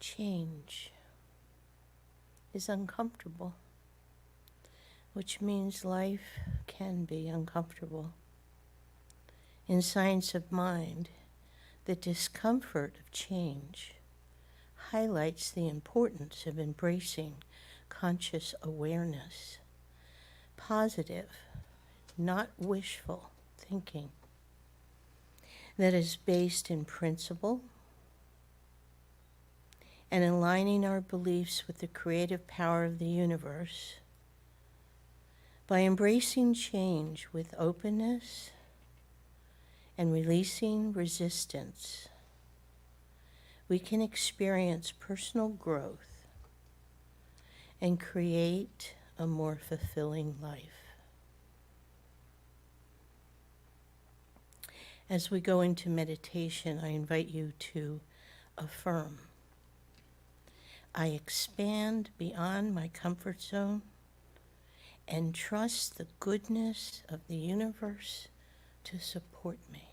Change is uncomfortable, which means life can be uncomfortable. In Science of Mind, the discomfort of change highlights the importance of embracing conscious awareness, positive, not wishful thinking that is based in principle and aligning our beliefs with the creative power of the universe. By embracing change with openness and releasing resistance, we can experience personal growth and create a more fulfilling life. As we go into meditation, I invite you to affirm. I expand beyond my comfort zone and trust the goodness of the universe to support me.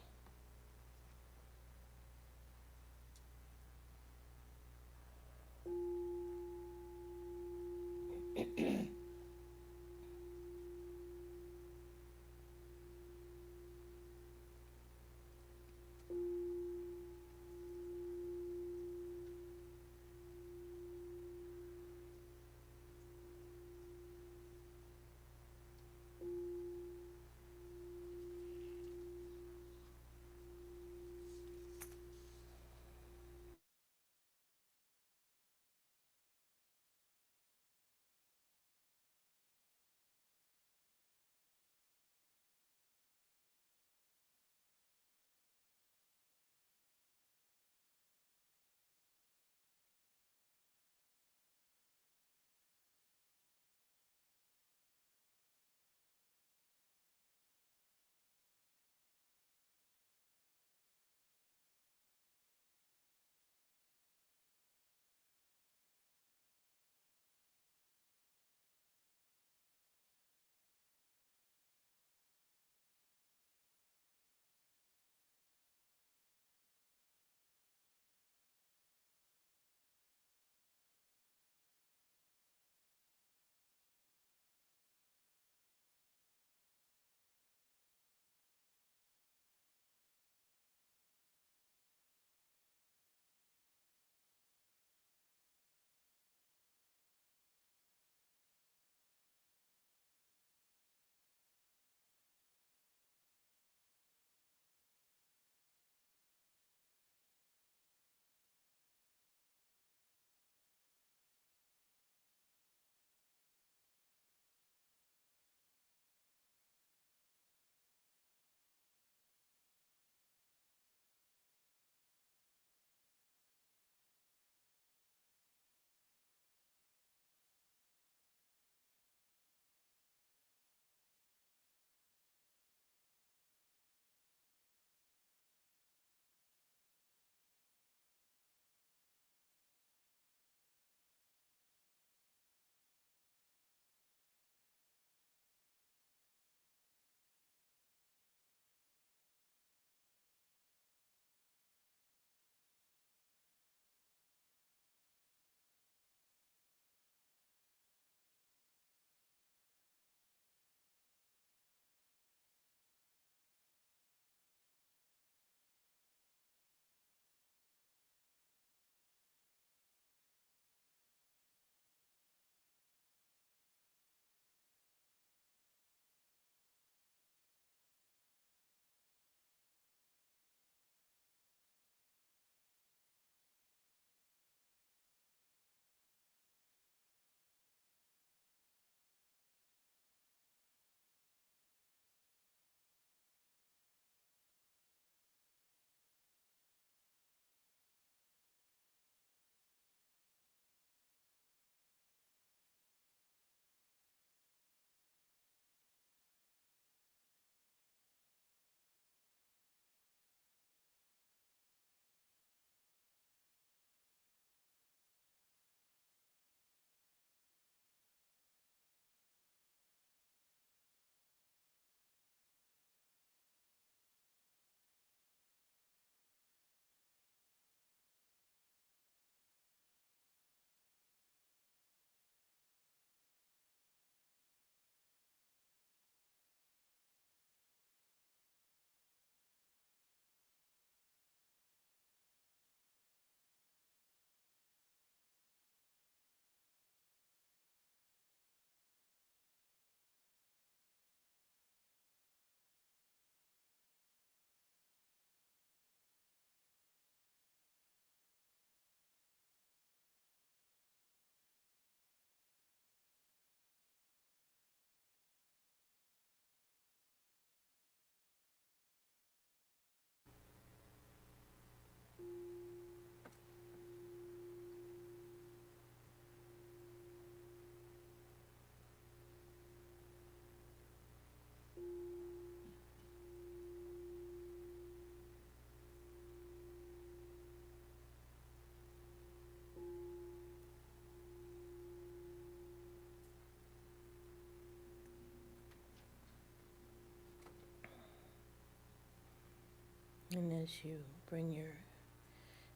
And as you bring your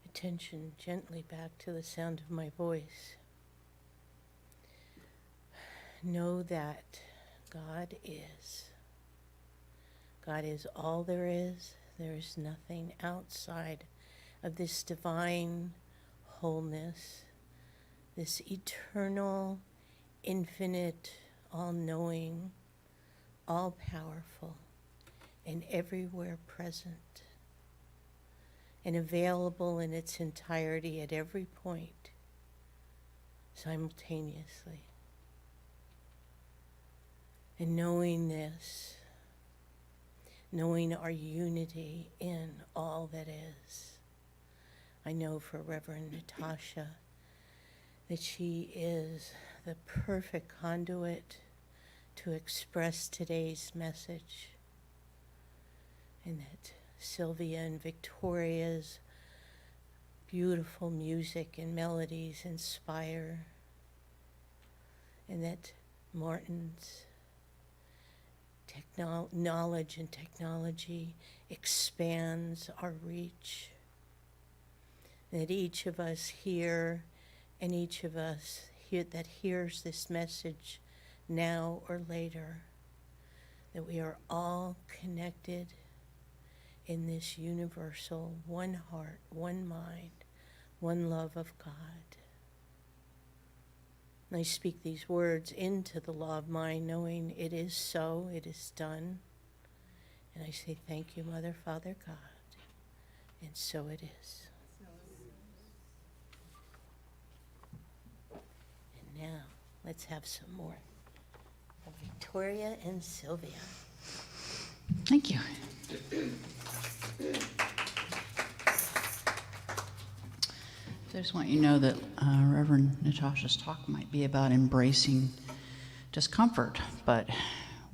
attention gently back to the sound of my voice, know that God is. God is all there is. There is nothing outside of this divine wholeness, this eternal, infinite, all-knowing, all-powerful, and everywhere present, and available in its entirety at every point, simultaneously. And knowing this, knowing our unity in all that is, I know for Reverend Natasha that she is the perfect conduit to express today's message, and that Sylvia and Victoria's beautiful music and melodies inspire, and that Martin's knowledge and technology expands our reach, that each of us here and each of us here that hears this message now or later, that we are all connected in this universal one heart, one mind, one love of God. And I speak these words into the law of mind, knowing it is so, it is done. And I say thank you, Mother, Father, God. And so it is. And now, let's have some more of Victoria and Sylvia. Thank you. So I just want you to know that Reverend Natasha's talk might be about embracing discomfort, but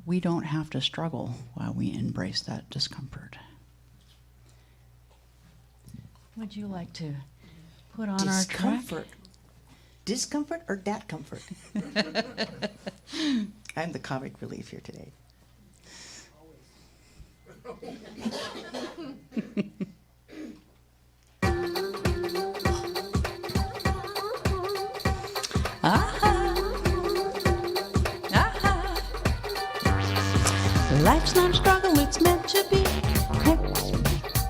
we don't have to struggle while we embrace that discomfort. Would you like to put on our track? Discomfort or dat comfort? I'm the comic relief here today. Life's not a struggle, it's meant to be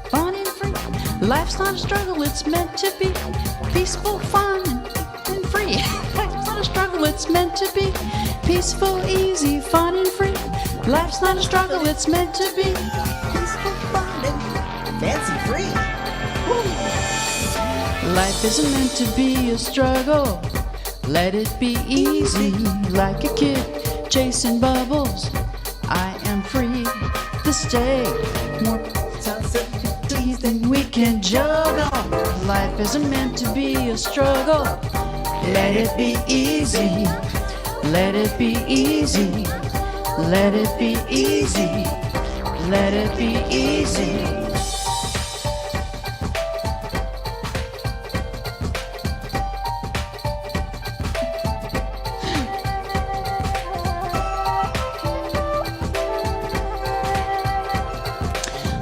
fun and free. Life's not a struggle, it's meant to be peaceful, fun, and free. Life's not a struggle, it's meant to be peaceful, easy, fun, and free. Life's not a struggle, it's meant to be Peaceful, fun, and fancy free. Woo. Life isn't meant to be a struggle. Let it be easy, like a kid chasing bubbles. I am free this day. More possibilities than we can juggle. Life isn't meant to be a struggle. Let it be easy. Let it be easy. Let it be easy. Let it be easy.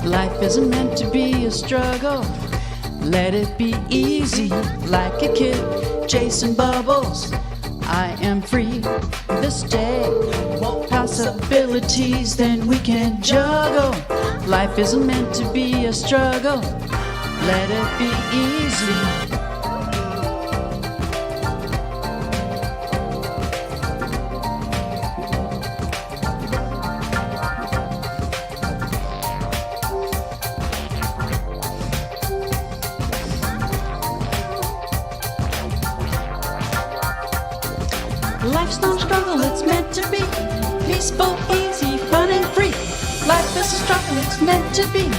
Life isn't meant to be a struggle. Let it be easy, like a kid chasing bubbles. I am free this day. More possibilities than we can juggle. Life isn't meant to be a struggle. Let it be easy. Life's not a struggle, it's meant to be peaceful, easy, fun, and free. Life is a struggle, it's meant to be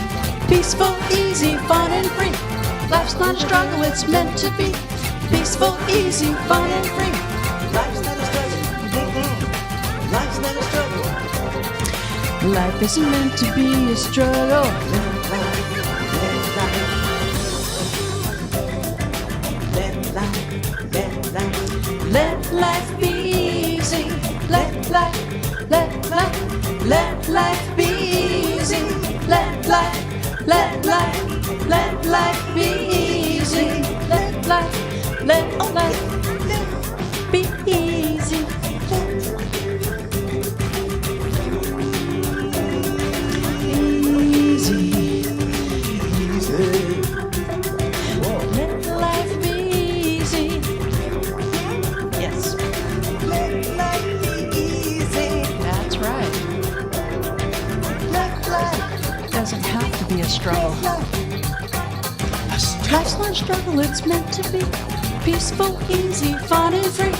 peaceful, easy, fun, and free. Life's not a struggle, it's meant to be peaceful, easy, fun, and free. Life's not a struggle. Life's not a struggle. Life isn't meant to be a struggle. Let life be easy. Let life be easy. Let life let life be easy. Easy. Let life be easy. Yes, Let life be easy. that's right. Let life, Doesn't have to be a struggle. life. Life's not a struggle, it's meant to be peaceful, easy, fun and free.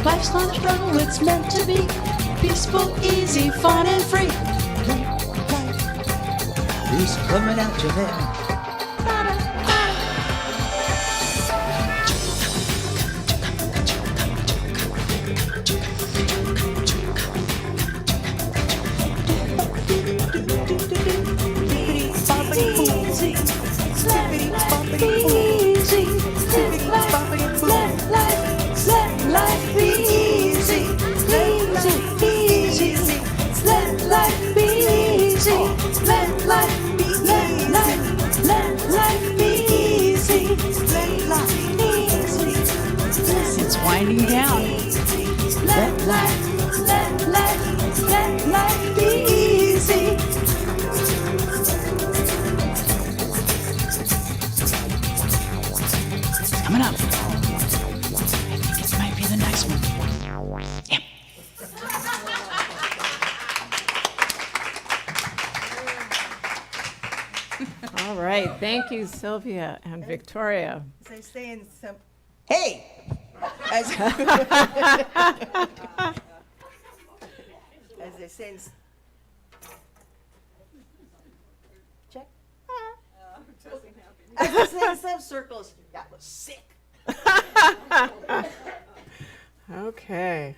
Life's not a struggle, it's meant to be peaceful, easy, fun and free. Who's coming at you there? Easy, easy, let life be easy, easy, let life be easy, let life be easy, It's winding down. Let life be easy. Coming up. I think this might be the next one. Yep. All right, thank you, Sylvia and Victoria. As I say in some, hey! As, as they say in, check. As they say in some circles, that was sick. Okay.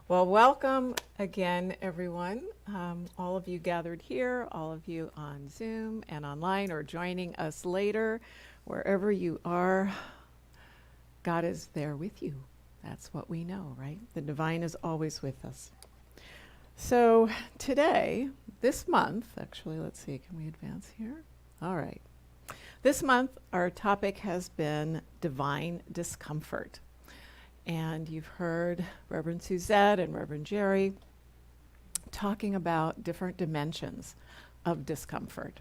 Well, welcome again, everyone. All of you gathered here, all of you on Zoom and online or joining us later, wherever you are, God is there with you. That's what we know, right? The divine is always with us. So today, this month, actually, let's see, can we advance here? All right. This month, our topic has been divine discomfort. And you've heard Reverend Suzette and Reverend Jerry talking about different dimensions of discomfort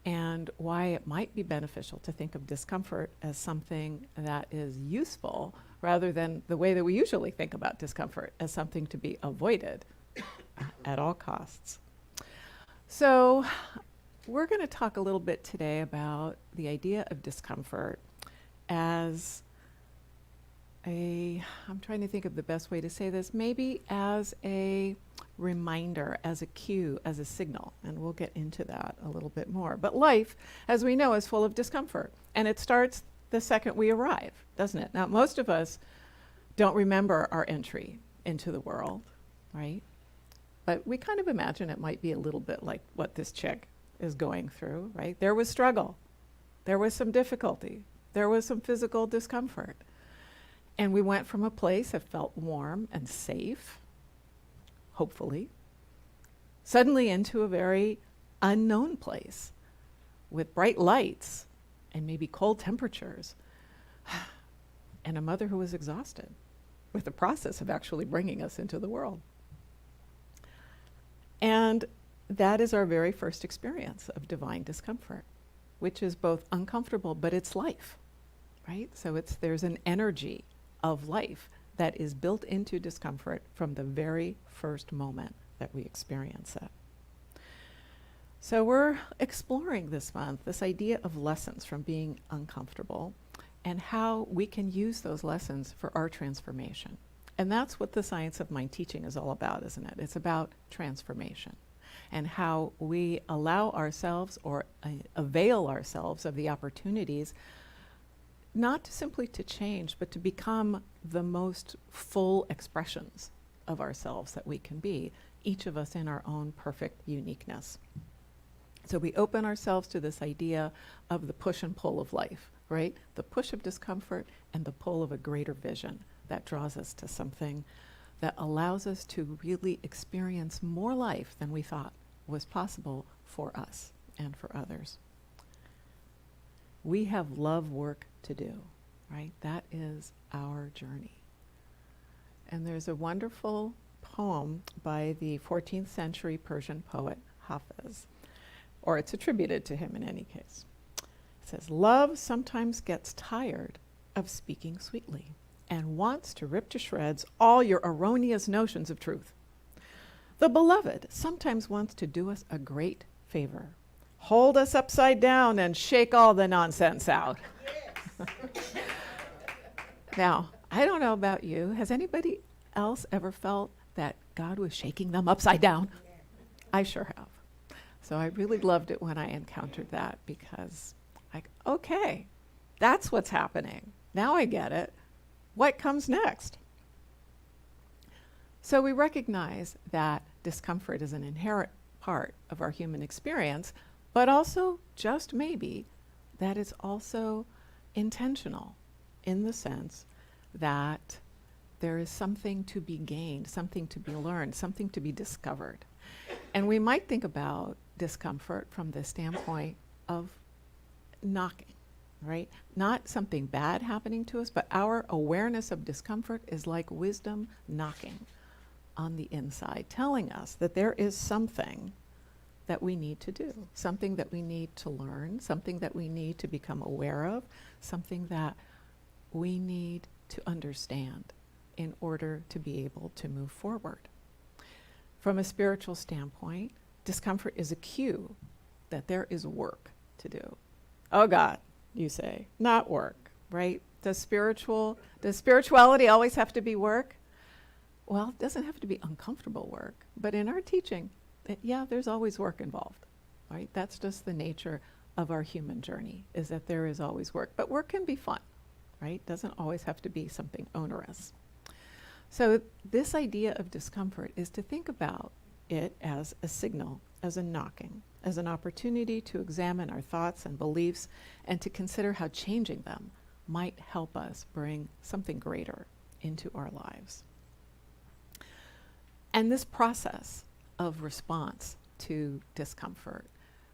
and why it might be beneficial to think of discomfort as something that is useful rather than the way that we usually think about discomfort as something to be avoided at all costs. So we're going to talk a little bit today about the idea of discomfort as I'm trying to think of the best way to say this, maybe as a reminder, as a cue, as a signal, and we'll get into that a little bit more. But life, as we know, is full of discomfort, and it starts the second we arrive, doesn't it? Now, most of us don't remember our entry into the world, right? But we kind of imagine it might be a little bit like what this chick is going through, right? There was struggle. There was some difficulty. There was some physical discomfort. And we went from a place that felt warm and safe, hopefully, suddenly into a very unknown place with bright lights and maybe cold temperatures and a mother who was exhausted with the process of actually bringing us into the world. And that is our very first experience of divine discomfort, which is both uncomfortable, but it's life, right? So there's an energy of life that is built into discomfort from the very first moment that we experience it. So we're exploring this month this idea of lessons from being uncomfortable and how we can use those lessons for our transformation. And that's what the Science of Mind teaching is all about, isn't it? It's about transformation and how we allow ourselves or avail ourselves of the opportunities not simply to change, but to become the most full expressions of ourselves that we can be, each of us in our own perfect uniqueness. So we open ourselves to this idea of the push and pull of life, right? The push of discomfort and the pull of a greater vision that draws us to something that allows us to really experience more life than we thought was possible for us and for others. We have love work to do, right? That is our journey. And there's a wonderful poem by the 14th century Persian poet Hafiz, or it's attributed to him in any case. It says, "Love sometimes gets tired of speaking sweetly and wants to rip to shreds all your erroneous notions of truth. The beloved sometimes wants to do us a great favor, hold us upside down and shake all the nonsense out." Now, I don't know about you. Has anybody else ever felt that God was shaking them upside down? I sure have. So I really loved it when I encountered that, because, like, okay, that's what's happening. Now I get it. What comes next? So we recognize that discomfort is an inherent part of our human experience, but also, just maybe, that it's also intentional, in the sense that there is something to be gained, something to be learned, something to be discovered. And we might think about discomfort from the standpoint of knocking, right? Not something bad happening to us, but our awareness of discomfort is like wisdom knocking on the inside, telling us that there is something that we need to do, something that we need to learn, something that we need to become aware of, something that we need to understand in order to be able to move forward. From a spiritual standpoint, discomfort is a cue that there is work to do. Oh God, you say, not work, right? Does spirituality always have to be work? Well, it doesn't have to be uncomfortable work, but in our teaching, yeah, there's always work involved, right? That's just the nature of our human journey, is that there is always work. But work can be fun, right? Doesn't always have to be something onerous. So this idea of discomfort is to think about it as a signal, as a knocking, as an opportunity to examine our thoughts and beliefs and to consider how changing them might help us bring something greater into our lives. And this process of response to discomfort,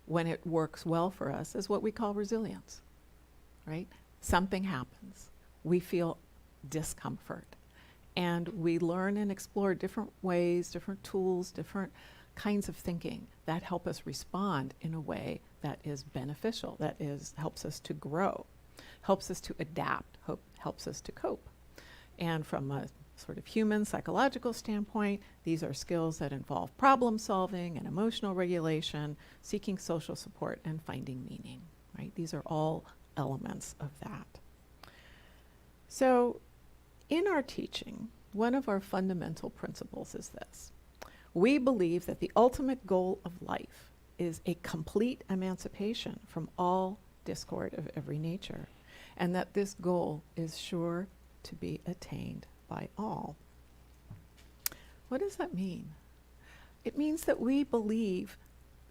when it works well for us, is what we call resilience, right? Something happens. We feel discomfort. And we learn and explore different ways, different tools, different kinds of thinking that help us respond in a way that is beneficial, that helps us to grow, helps us to adapt, helps us to cope. And from a sort of human psychological standpoint, these are skills that involve problem solving and emotional regulation, seeking social support, and finding meaning, right? These are all elements of that. So in our teaching, one of our fundamental principles is this. We believe that the ultimate goal of life is a complete emancipation from all discord of every nature, and that this goal is sure to be attained by all. What does that mean? It means that we believe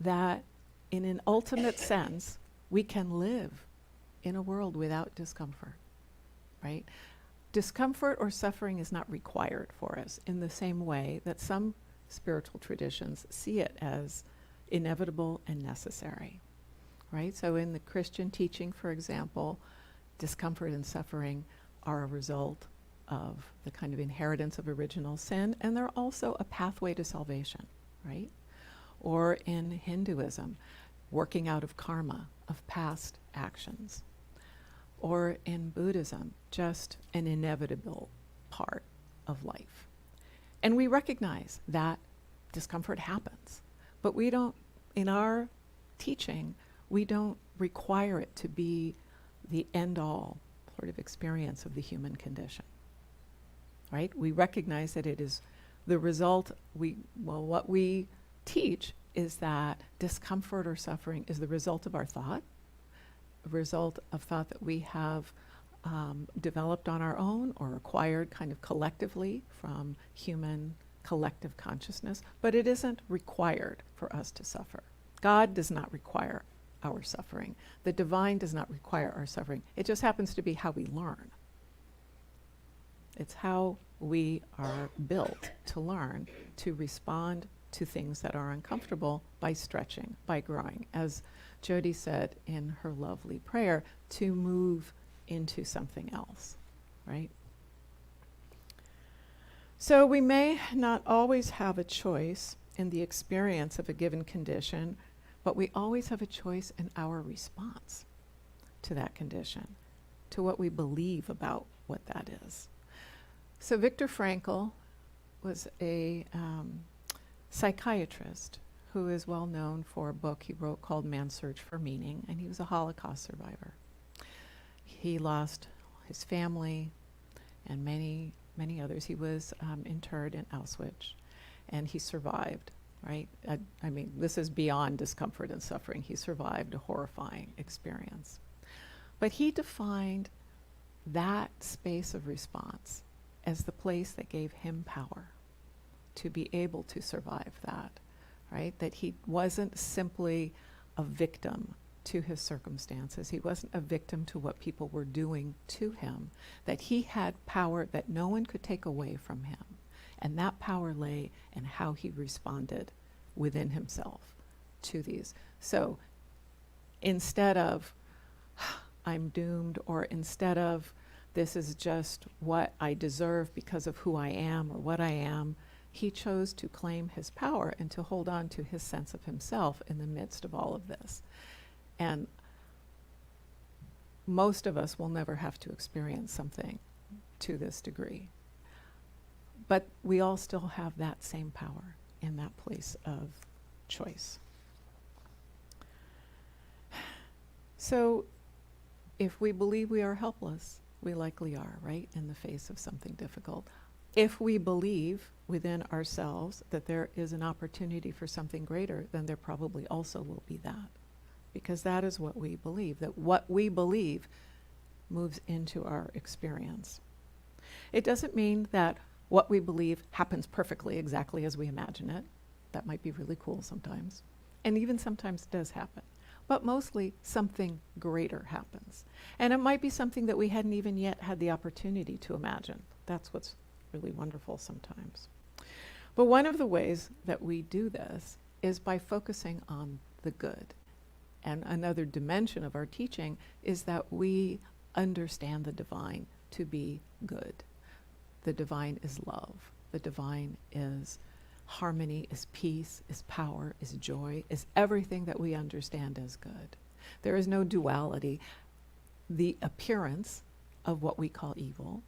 that in an ultimate sense, we can live in a world without discomfort, right? Discomfort or suffering is not required for us in the same way that some spiritual traditions see it as inevitable and necessary, right? So in the Christian teaching, for example, discomfort and suffering are a result of the kind of inheritance of original sin, and they're also a pathway to salvation, right? Or in Hinduism, working out of karma, of past actions. Or in Buddhism, just an inevitable part of life. And we recognize that discomfort happens, but we don't, in our teaching, we don't require it to be the end-all sort of experience of the human condition, right? We recognize that it is the result, what we teach is that discomfort or suffering is the result of our thought, a result of thought that we have developed on our own or acquired kind of collectively from human collective consciousness, but it isn't required for us to suffer. God does not require our suffering. The divine does not require our suffering. It just happens to be how we learn. It's how we are built to learn to respond to things that are uncomfortable by stretching, by growing. As Jody said in her lovely prayer, to move into something else, right? So we may not always have a choice in the experience of a given condition, but we always have a choice in our response to that condition, to what we believe about what that is. So Viktor Frankl was a psychiatrist who is well known for a book he wrote called Man's Search for Meaning, and he was a Holocaust survivor. He lost his family and many others. He was interred in Auschwitz, and he survived, right? I mean, this is beyond discomfort and suffering. He survived a horrifying experience. But he defined that space of response as the place that gave him power to be able to survive that, right? That he wasn't simply a victim to his circumstances. He wasn't a victim to what people were doing to him. That he had power that no one could take away from him. And that power lay in how he responded within himself to these. So instead of, I'm doomed, or instead of, this is just what I deserve because of who I am or what I am, he chose to claim his power and to hold on to his sense of himself in the midst of all of this. And most of us will never have to experience something to this degree. But we all still have that same power in that place of choice. So if we believe we are helpless, we likely are, right, in the face of something difficult. If we believe within ourselves that there is an opportunity for something greater, then there probably also will be that. Because that is what we believe, that what we believe moves into our experience. It doesn't mean that what we believe happens perfectly exactly as we imagine it. That might be really cool sometimes. And even sometimes it does happen. But mostly something greater happens. And it might be something that we hadn't even yet had the opportunity to imagine. That's what's really wonderful sometimes. But one of the ways that we do this is by focusing on the good. And another dimension of our teaching is that we understand the divine to be good. The divine is love. The divine is harmony, is peace, is power, is joy, is everything that we understand as good. There is no duality. The appearance of what we call evil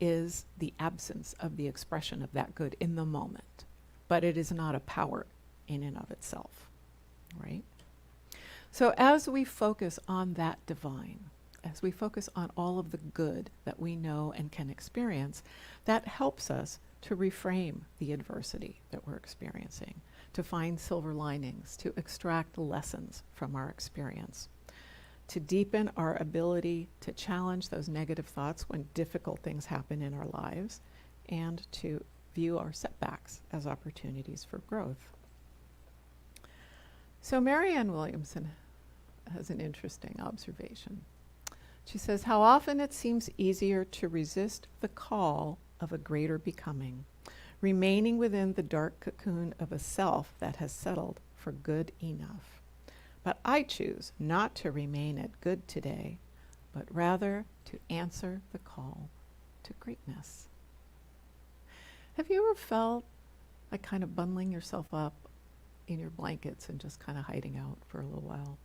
is the absence of the expression of that good in the moment. But it is not a power in and of itself, right? So as we focus on that divine, as we focus on all of the good that we know and can experience, that helps us to reframe the adversity that we're experiencing, to find silver linings, to extract lessons from our experience, to deepen our ability to challenge those negative thoughts when difficult things happen in our lives, and to view our setbacks as opportunities for growth. So Marianne Williamson has an interesting observation. She says, how often it seems easier to resist the call of a greater becoming, remaining within the dark cocoon of a self that has settled for good enough. But I choose not to remain at good today, but rather to answer the call to greatness. Have you ever felt like kind of bundling yourself up in your blankets and just kind of hiding out for a little while?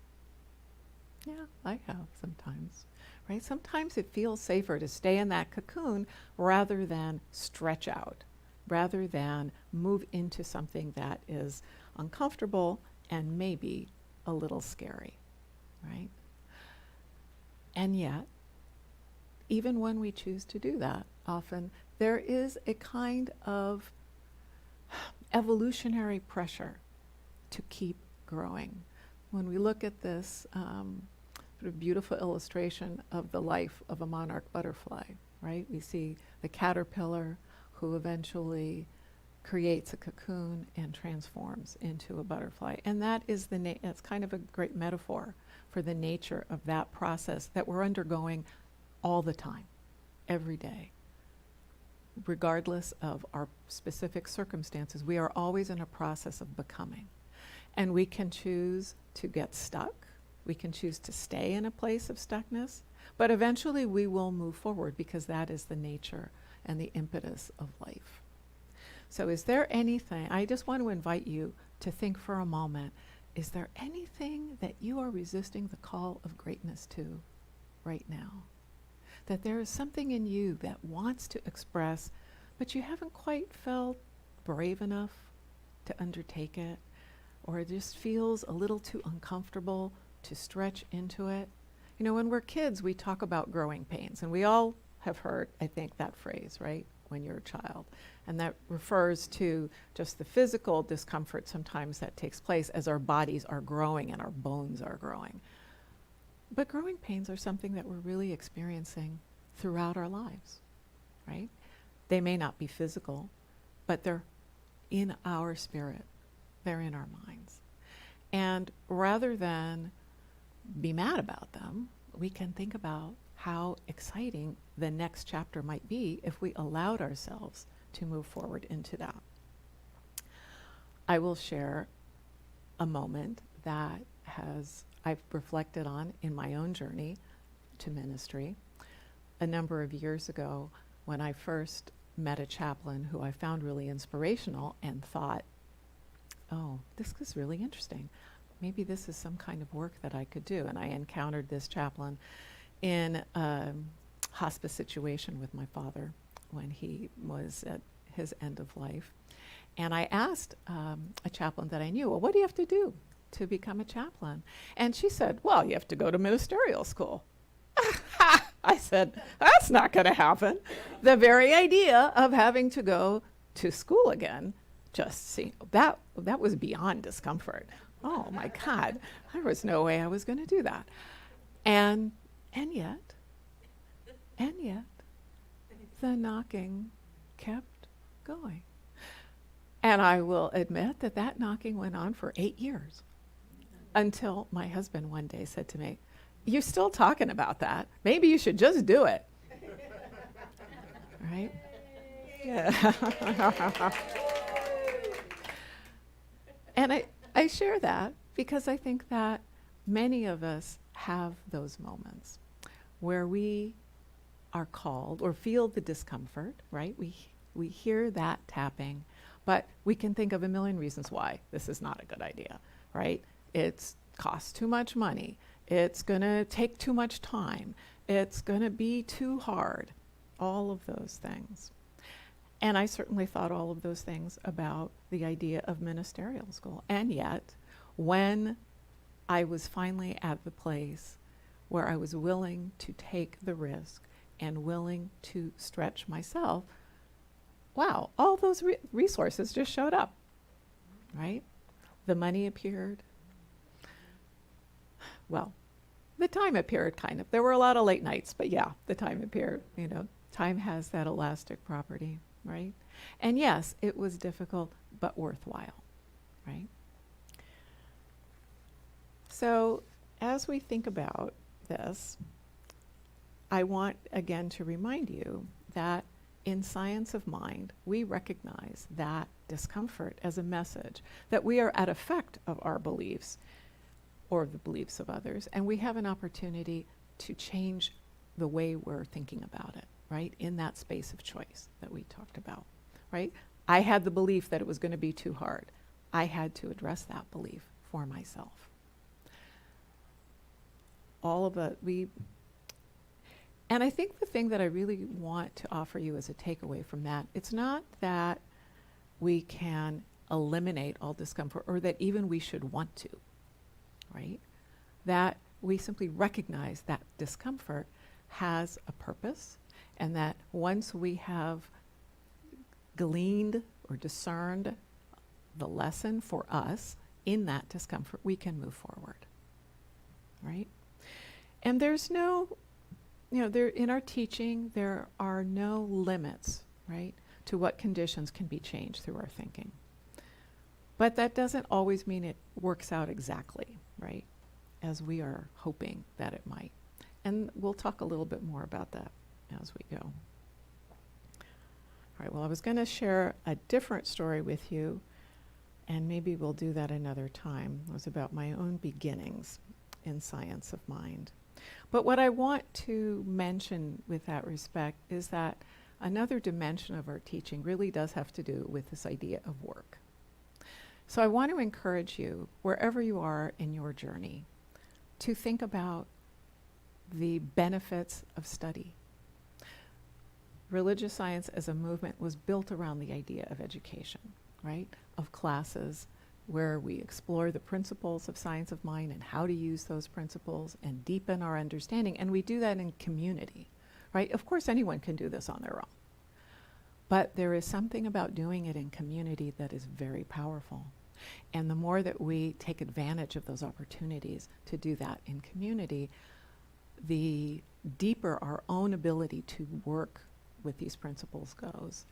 Yeah, I have sometimes, right? Sometimes it feels safer to stay in that cocoon rather than stretch out, rather than move into something that is uncomfortable and maybe a little scary, right? And yet, even when we choose to do that, often there is a kind of evolutionary pressure to keep growing. When we look at this sort of beautiful illustration of the life of a monarch butterfly, right? We see the caterpillar who eventually creates a cocoon and transforms into a butterfly. And that is it's kind of a great metaphor for the nature of that process that we're undergoing all the time, every day. Regardless of our specific circumstances, we are always in a process of becoming. And we can choose to get stuck. We can choose to stay in a place of stuckness, But eventually we will move forward because that is the nature and the impetus of life. So is there anything, I just want to invite you to think for a moment, is there anything that you are resisting the call of greatness to right now? That there is something in you that wants to express, but you haven't quite felt brave enough to undertake it, or it just feels a little too uncomfortable to stretch into it. You know, when we're kids, we talk about growing pains, and we all have heard, I think, that phrase, right, when you're a child. And that refers to just the physical discomfort sometimes that takes place as our bodies are growing and our bones are growing. But growing pains are something that we're really experiencing throughout our lives, right? They may not be physical, but they're in our spirit. They're in our minds. And rather than be mad about them, we can think about how exciting the next chapter might be if we allowed ourselves to move forward into that. I will share a moment that I've reflected on in my own journey to ministry. A number of years ago, when I first met a chaplain who I found really inspirational and thought, oh, this is really interesting. Maybe this is some kind of work that I could do. And I encountered this chaplain in a hospice situation with my father when he was at his end of life. And I asked a chaplain that I knew, well, what do you have to do to become a chaplain? And she said, well, you have to go to ministerial school. I said, that's not going to happen. The very idea of having to go to school again, just see, that was beyond discomfort. Oh my God, there was no way I was going to do that. And yet, the knocking kept going. And I will admit that knocking went on for 8 years until my husband one day said to me, you're still talking about that. Maybe you should just do it. Right? Yeah. And I share that because I think that many of us have those moments where we are called or feel the discomfort, right? We hear that tapping, but we can think of a million reasons why this is not a good idea, right? It costs too much money. It's going to take too much time. It's going to be too hard. All of those things. And I certainly thought all of those things about the idea of ministerial school. And yet, when I was finally at the place where I was willing to take the risk and willing to stretch myself, wow, all those resources just showed up, right? The money appeared. Well, the time appeared kind of. There were a lot of late nights, but yeah, the time appeared. You know, time has that elastic property, right? And yes, it was difficult, but worthwhile, right? So as we think about this, I want again to remind you that in science of mind, we recognize that discomfort as a message, that we are at effect of our beliefs or the beliefs of others, and we have an opportunity to change the way we're thinking about it, right? In that space of choice that we talked about, right? I had the belief that it was going to be too hard. I had to address that belief for myself. All of it, and I think the thing that I really want to offer you as a takeaway from that, it's not that we can eliminate all discomfort or that even we should want to, right? That we simply recognize that discomfort has a purpose, and that once we have gleaned or discerned the lesson for us in that discomfort, we can move forward, right? And there's no, there in our teaching, there are no limits, right, to what conditions can be changed through our thinking. But that doesn't always mean it works out exactly, right, as we are hoping that it might. And we'll talk a little bit more about that as we go. All right, well, I was going to share a different story with you, and maybe we'll do that another time. It was about my own beginnings in science of mind. But what I want to mention with that respect is that another dimension of our teaching really does have to do with this idea of work. So I want to encourage you, wherever you are in your journey, to think about the benefits of study. Religious science as a movement was built around the idea of education, right? Of classes where we explore the principles of science of mind and how to use those principles and deepen our understanding. And we do that in community, right? Of course, anyone can do this on their own. But there is something about doing it in community that is very powerful. And the more that we take advantage of those opportunities to do that in community, the deeper our own ability to work with these principles goes,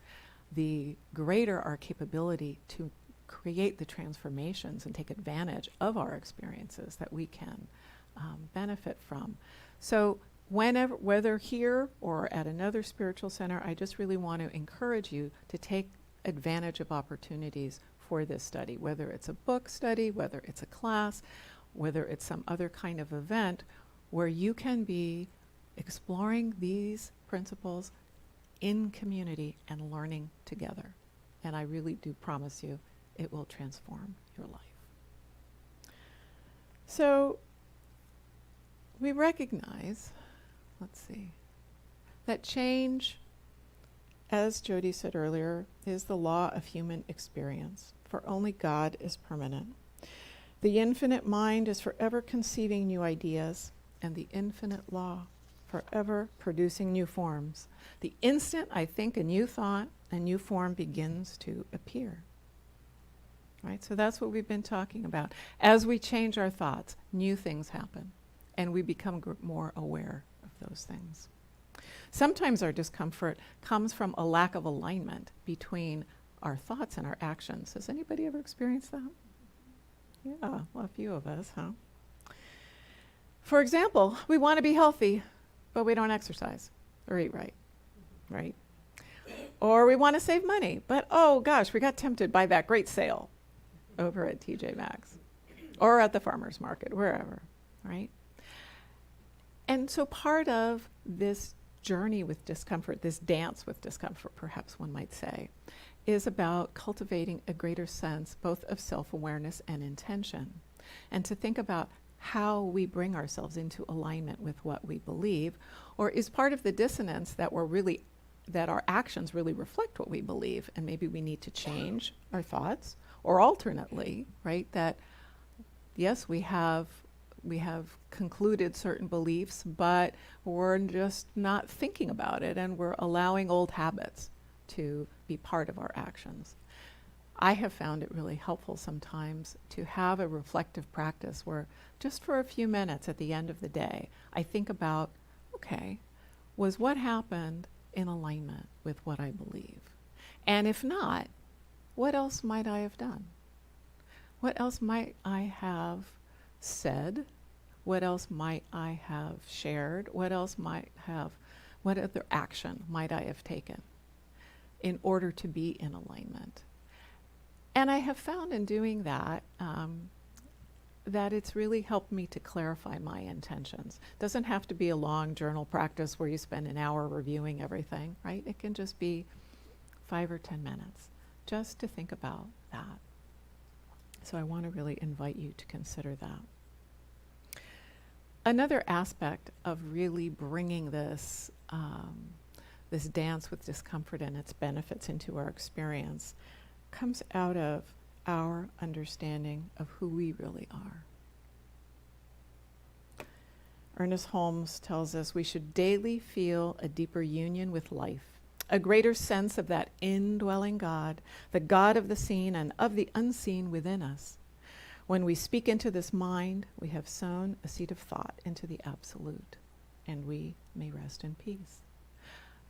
the greater our capability to create the transformations and take advantage of our experiences that we can benefit from. So whenever, whether here or at another spiritual center, I just really want to encourage you to take advantage of opportunities for this study, whether it's a book study, whether it's a class, whether it's some other kind of event where you can be exploring these principles in community and learning together. And I really do promise you it will transform your life. So we recognize, let's see, that change, as Jody said earlier, is the law of human experience, for only God is permanent. The infinite mind is forever conceiving new ideas, and the infinite law forever producing new forms. The instant I think a new thought, a new form begins to appear. Right? So that's what we've been talking about. As we change our thoughts, new things happen, and we become more aware of those things. Sometimes our discomfort comes from a lack of alignment between our thoughts and our actions. Has anybody ever experienced that? Yeah, well, a few of us, huh? For example, we want to be healthy, but we don't exercise or eat right, right? Or we want to save money, but oh gosh, we got tempted by that great sale over at TJ Maxx or at the farmer's market, wherever, right? And so part of this journey with discomfort, this dance with discomfort, perhaps one might say, is about cultivating a greater sense both of self-awareness and intention, and to think about how we bring ourselves into alignment with what we believe, or is part of the dissonance that that our actions really reflect what we believe, and maybe we need to change our thoughts, or alternately, right, that yes, we have concluded certain beliefs, but we're just not thinking about it, and we're allowing old habits to be part of our actions. I have found it really helpful sometimes to have a reflective practice where just for a few minutes at the end of the day, I think about, okay, was what happened in alignment with what I believe? And if not, what else might I have done? What else might I have said? What else might I have shared? What other action might I have taken in order to be in alignment? And I have found in doing that, that it's really helped me to clarify my intentions. Doesn't have to be a long journal practice where you spend an hour reviewing everything, right? It can just be 5 or 10 minutes just to think about that. So I want to really invite you to consider that. Another aspect of really bringing this this dance with discomfort and its benefits into our experience comes out of our understanding of who we really are. Ernest Holmes tells us we should daily feel a deeper union with life, a greater sense of that indwelling God, the God of the seen and of the unseen within us. When we speak into this mind, we have sown a seed of thought into the absolute, and we may rest in peace.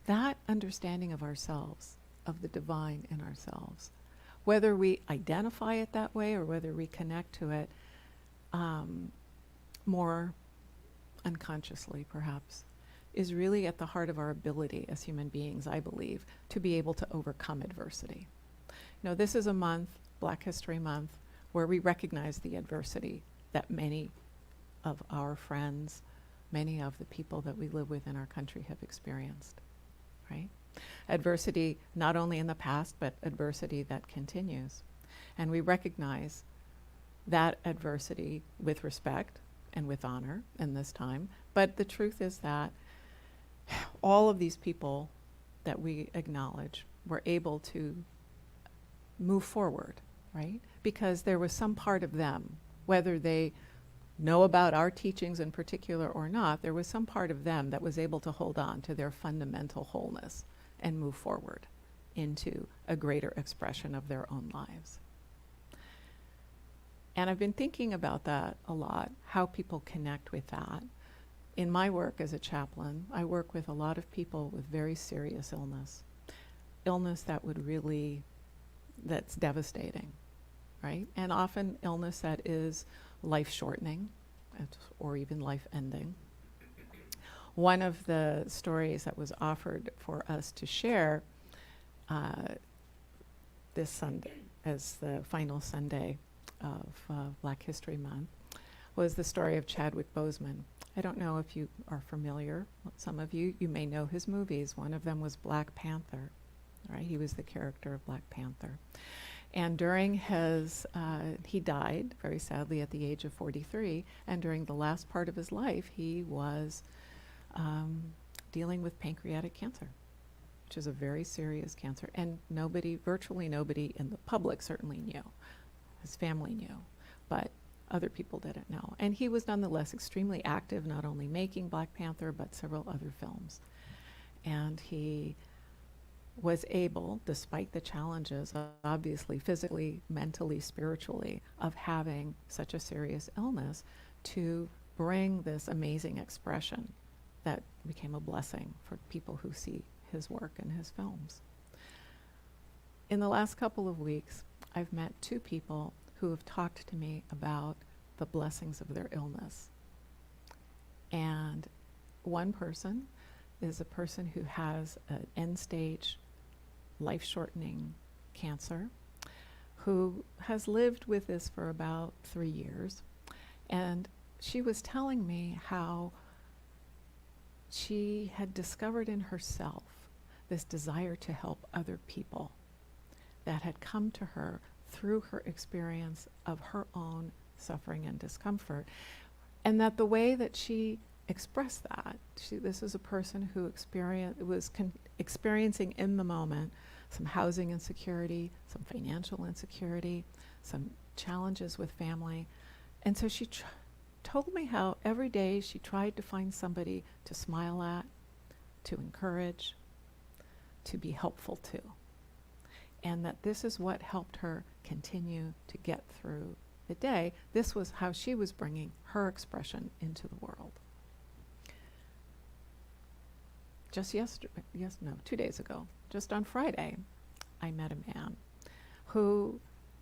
That understanding of ourselves, of the divine in ourselves, whether we identify it that way or whether we connect to it more unconsciously, perhaps, is really at the heart of our ability as human beings, I believe, to be able to overcome adversity. You know, this is a month, Black History Month, where we recognize the adversity that many of our friends many of the people that we live with in our country have experienced, right? Adversity not only in the past, but adversity that continues. And we recognize that adversity with respect and with honor in this time. But the truth is that all of these people that we acknowledge were able to move forward, right? Because there was some part of them, whether they know about our teachings in particular or not, there was some part of them that was able to hold on to their fundamental wholeness and move forward into a greater expression of their own lives. And I've been thinking about that a lot, how people connect with that. In my work as a chaplain, I work with a lot of people with very serious illness that would really, that's devastating, right? And often illness that is life-shortening or even life-ending. One of the stories that was offered for us to share this Sunday, as the final Sunday of Black History Month, was the story of Chadwick Boseman. I don't know if you are familiar. Some of you may know his movies. One of them was Black Panther, right? He was the character of Black Panther. And during his, he died very sadly at the age of 43, and during the last part of his life, he was dealing with pancreatic cancer, which is a very serious cancer. And nobody, virtually nobody in the public certainly knew. His family knew, but other people didn't know. And he was nonetheless extremely active, not only making Black Panther, but several other films. And he was able, despite the challenges, obviously physically, mentally, spiritually, of having such a serious illness, to bring this amazing expression that became a blessing for people who see his work and his films. In the last couple of weeks, I've met two people who have talked to me about the blessings of their illness. And one person is a person who has an end-stage, life-shortening cancer, who has lived with this for about 3 years. And she was telling me how she had discovered in herself this desire to help other people that had come to her through her experience of her own suffering and discomfort. And that the way that she expressed that, this is a person who was experiencing in the moment some housing insecurity, some financial insecurity, some challenges with family. And so she told me how every day she tried to find somebody to smile at, to encourage, to be helpful to. And that this is what helped her continue to get through the day. This was how she was bringing her expression into the world. Just 2 days ago, just on Friday, I met a man who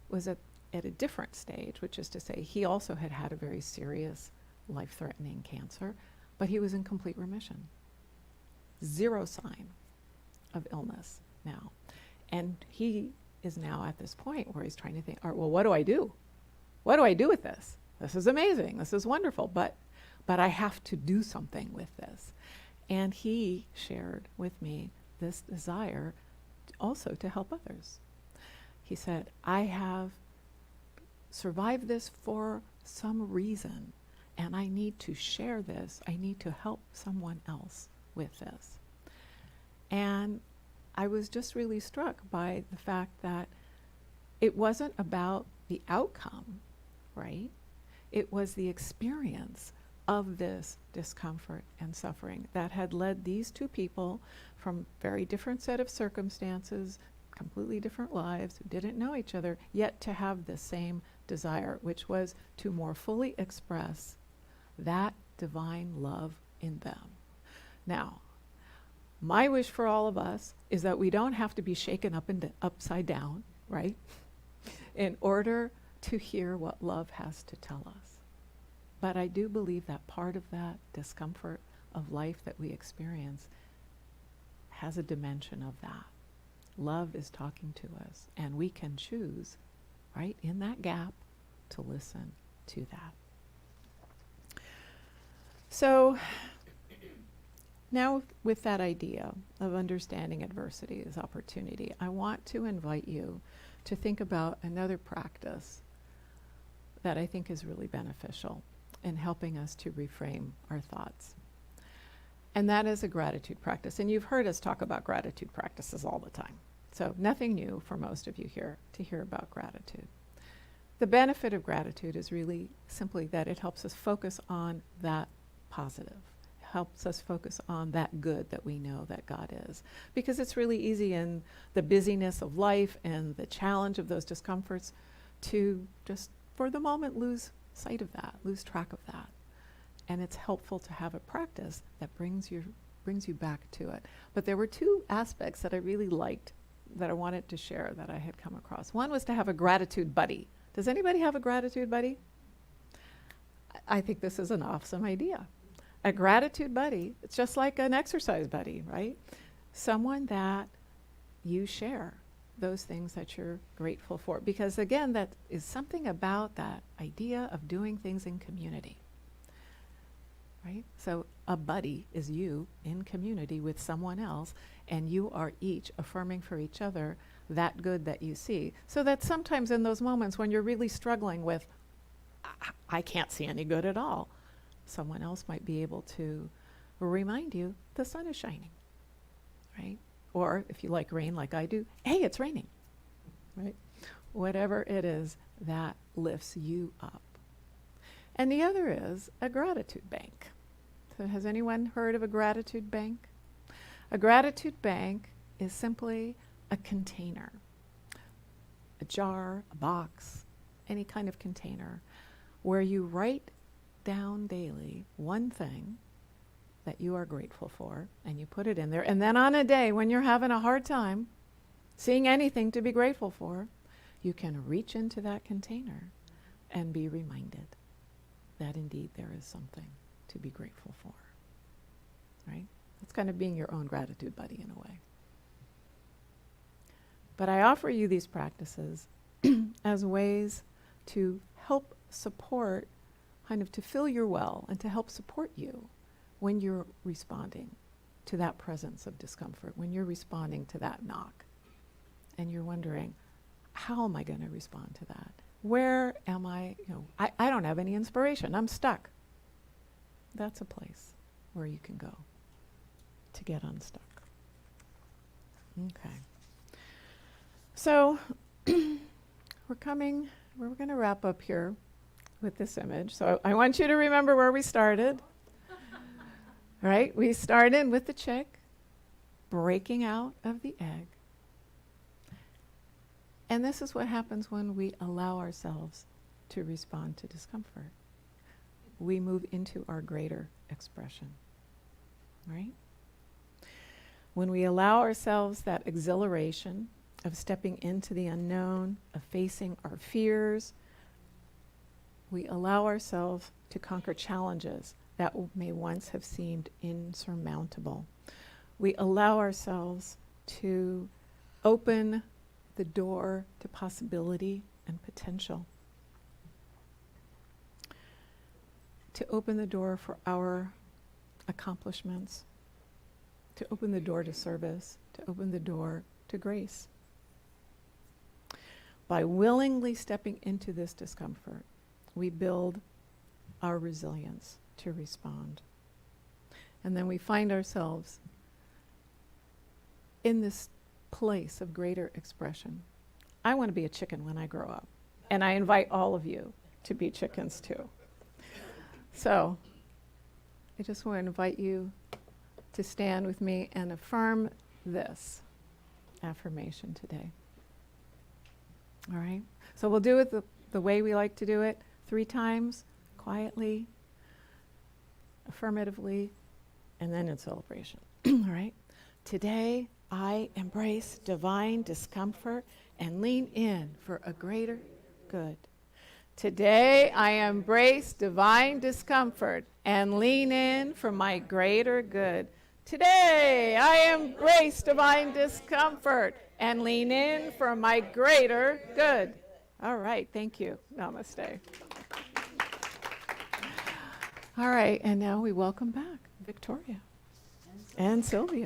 was at a different stage, which is to say he also had had a very serious, life-threatening cancer, but he was in complete remission. 0 sign of illness now. And he is now at this point where he's trying to think, all right, well, what do I do? What do I do with this? This is amazing. This is wonderful, but I have to do something with this. And he shared with me this desire also to help others. He said, I have survived this for some reason, and I need to share this. I need to help someone else with this. And I was just really struck by the fact that it wasn't about the outcome, right? It was the experience of this discomfort and suffering that had led these two people from very different set of circumstances, completely different lives, who didn't know each other, yet to have the same desire, which was to more fully express that divine love in them. Now, my wish for all of us is that we don't have to be shaken up and upside down, right? In order to hear what love has to tell us. But I do believe that part of that discomfort of life that we experience has a dimension of that. Love is talking to us, and we can choose, right, in that gap, to listen to that. So now with that idea of understanding adversity as opportunity, I want to invite you to think about another practice that I think is really beneficial in helping us to reframe our thoughts. And that is a gratitude practice. And you've heard us talk about gratitude practices all the time. So nothing new for most of you here to hear about gratitude. The benefit of gratitude is really simply that it helps us focus on that positive, helps us focus on that good that we know that God is. Because it's really easy in the busyness of life and the challenge of those discomforts to just, for the moment, lose sight of that, lose track of that. And it's helpful to have a practice that brings you back to it. But there were two aspects that I really liked that I wanted to share that I had come across. One was to have a gratitude buddy. Does anybody have a gratitude buddy? I think this is an awesome idea. A gratitude buddy, it's just like an exercise buddy, right? Someone that you share those things that you're grateful for. Because again, that is something about that idea of doing things in community, right? So a buddy is you in community with someone else, and you are each affirming for each other that good that you see. So that sometimes in those moments when you're really struggling with, I can't see any good at all, someone else might be able to remind you the sun is shining, right? Or if you like rain like I do, hey, it's raining, right? Whatever it is that lifts you up. And the other is a gratitude bank. So has anyone heard of a gratitude bank? A gratitude bank is simply a container, a jar, a box, any kind of container, where you write down daily one thing that you are grateful for, and you put it in there. And then on a day when you're having a hard time seeing anything to be grateful for, you can reach into that container and be reminded that indeed there is something to be grateful for, right? It's kind of being your own gratitude buddy in a way. But I offer you these practices as ways to help support, kind of to fill your well and to help support you when you're responding to that presence of discomfort, when you're responding to that knock, and you're wondering, how am I going to respond to that? Where am I, I don't have any inspiration, I'm stuck. That's a place where you can go to get unstuck. Okay. So we're going to wrap up here with this image. So I want you to remember where we started. Right? We started with the chick breaking out of the egg. And this is what happens when we allow ourselves to respond to discomfort. We move into our greater expression. Right? When we allow ourselves that exhilaration of stepping into the unknown, of facing our fears, we allow ourselves to conquer challenges that may once have seemed insurmountable. We allow ourselves to open the door to possibility and potential, to open the door for our accomplishments, to open the door to service, to open the door to grace. By willingly stepping into this discomfort, we build our resilience to respond. And then we find ourselves in this place of greater expression. I want to be a chicken when I grow up. And I invite all of you to be chickens too. So I just want to invite you to stand with me and affirm this affirmation today. All right? So we'll do it the way we like to do it, 3 times, quietly, affirmatively, and then in celebration. All right? Today, I embrace divine discomfort and lean in for a greater good. Today, I embrace divine discomfort and lean in for my greater good. Today, I embrace divine discomfort and lean in for my greater good. All right, thank you. Namaste. All right, and now we welcome back Victoria and Sylvia.